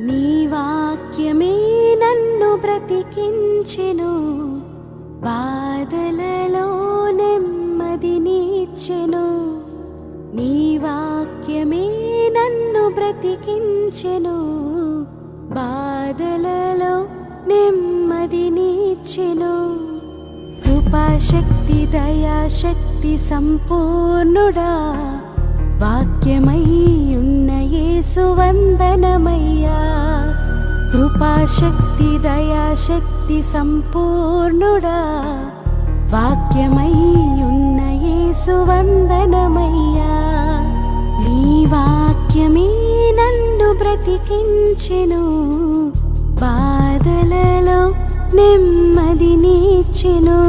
నీ వాక్యమే నన్ను బ్రతికించెను, బాధలలో నెమ్మదినిచ్చెను. నీ వాక్యమే నన్ను బ్రతికించెను, బాధలలో నెమ్మదినిచ్చెను. కృపాశక్తి దయాశక్తి సంపూర్ణుడా, వాక్యమై ఉన్న యేసు వందనమయ్యా. కృపాశక్తి దయాశక్తి సంపూర్ణుడా, వాక్యమై ఉన్న యేసు వందనమయ్యా. నీ వాక్యమే నన్ను బ్రతికించెను, బాధలలో నెమ్మదినిచ్చెను.